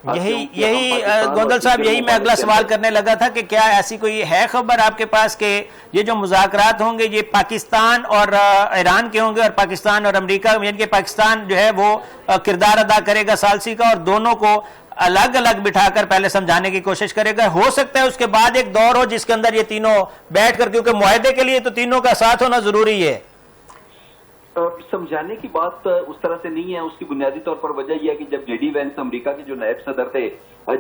یہی گوندل صاحب، یہی میں اگلا سوال کرنے لگا تھا کہ کیا ایسی کوئی ہے خبر آپ کے پاس کہ یہ جو مذاکرات ہوں گے یہ پاکستان اور ایران کے ہوں گے، اور پاکستان اور امریکہ، یعنی کہ پاکستان جو ہے وہ کردار ادا کرے گا ثالثی کا اور دونوں کو الگ الگ بٹھا کر پہلے سمجھانے کی کوشش کرے گا؟ ہو سکتا ہے اس کے بعد ایک دور ہو جس کے اندر یہ تینوں بیٹھ کر، کیونکہ معاہدے کے لیے تو تینوں کا ساتھ ہونا ضروری ہے۔ سمجھانے کی بات اس طرح سے نہیں ہے، اس کی بنیادی طور پر وجہ یہ ہے کہ جب جے ڈی وینس امریکہ کے جو نائب صدر تھے،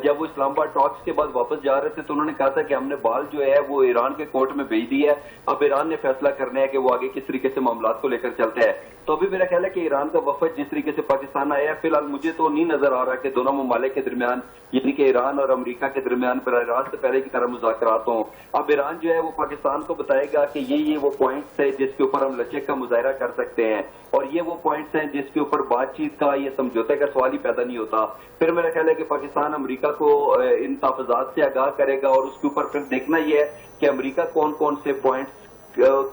جب وہ اسلام آباد ٹاکس کے بعد واپس جا رہے تھے تو انہوں نے کہا تھا کہ ہم نے بال جو ہے وہ ایران کے کورٹ میں بھیج دی ہے، اب ایران نے فیصلہ کرنا ہے کہ وہ آگے کس طریقے سے معاملات کو لے کر چلتے ہیں۔ تو ابھی میرا خیال ہے کہ ایران کا وفد جس طریقے سے پاکستان آیا ہے، فی الحال مجھے تو نہیں نظر آ رہا کہ دونوں ممالک کے درمیان، یعنی کہ ایران اور امریکہ کے درمیان براہ راست پہلے کی طرح مذاکرات ہوں۔ اب ایران جو ہے وہ پاکستان کو بتائے گا کہ یہ وہ پوائنٹس ہیں جس کے اوپر ہم لچک کا مظاہرہ کر سکتے ہیں، اور یہ وہ پوائنٹس ہیں جس کے اوپر بات چیت کا یا سمجھوتے کا سوال ہی پیدا نہیں ہوتا۔ پھر میرا خیال ہے کہ پاکستان امریکہ کو ان تحفظات سے آگاہ کرے گا، اور اس کے اوپر پھر دیکھنا یہ ہے کہ امریکہ کون کون سے پوائنٹس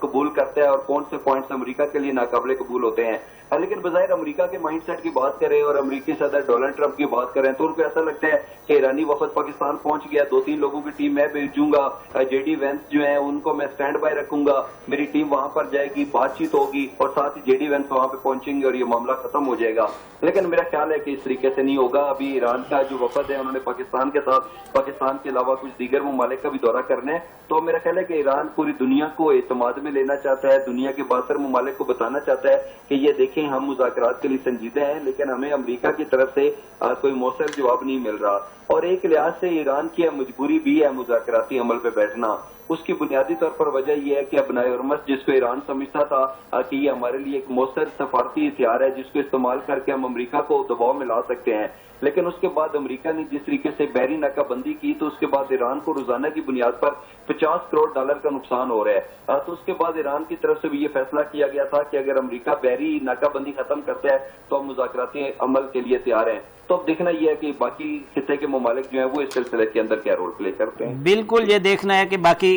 قبول کرتا ہے اور کون سے پوائنٹس امریکہ کے لیے ناقابل قبول ہوتے ہیں۔ لیکن بظاہر امریکہ کے مائنڈ سیٹ کی بات کریں اور امریکی صدر ڈونلڈ ٹرمپ کی بات کریں تو ان کو ایسا لگتا ہے کہ ایرانی وفد پاکستان پہنچ گیا، 2-3 لوگوں کی ٹیم میں بھیجوں گا، جے ڈی وینس جو ہیں ان کو میں سٹینڈ بائی رکھوں گا، میری ٹیم وہاں پر جائے گی، بات چیت ہوگی اور ساتھ ہی جے ڈی وینس وہاں پہ پہنچیں گے اور یہ معاملہ ختم ہو جائے گا۔ لیکن میرا خیال ہے کہ اس طریقے سے نہیں ہوگا۔ ابھی ایران کا جو وفد ہے انہوں نے پاکستان کے ساتھ پاکستان کے علاوہ کچھ دیگر ممالک کا بھی دورہ کرنا ہے، تو میرا خیال ہے کہ ایران پوری دنیا کو اعتماد میں لینا چاہتا ہے، دنیا کے باثر ممالک کو بتانا چاہتا ہے کہ یہ دیکھیں ہم مذاکرات کے لیے سنجیدہ ہیں، لیکن ہمیں امریکہ کی طرف سے کوئی مؤثر جواب نہیں مل رہا۔ اور ایک لحاظ سے ایران کی مجبوری بھی ہے مذاکراتی عمل پہ بیٹھنا۔ اس کی بنیادی طور پر وجہ یہ ہے کہ ابنائے حرمت جس کو ایران سمجھتا تھا کہ یہ ہمارے لیے ایک مؤثر سفارتی ہتھیار ہے جس کو استعمال کر کے ہم امریکہ کو دباؤ میں لا سکتے ہیں، لیکن اس کے بعد امریکہ نے جس طریقے سے بحری ناکہ بندی کی تو اس کے بعد ایران کو روزانہ کی بنیاد پر $50 کروڑ کا نقصان ہو رہا ہے۔ تو اس کے بعد ایران کی طرف سے بھی یہ فیصلہ کیا گیا تھا کہ اگر امریکہ بحری ناکہ بندی ختم کرتا ہے تو ہم مذاکراتی عمل کے لیے تیار ہیں۔ تو اب دیکھنا یہ ہے کہ باقی خطے کے ممالک جو ہیں وہ اس سلسلے کے اندر کیا رول پلے کرتے ہیں۔ بالکل یہ دیکھنا ہے کہ باقی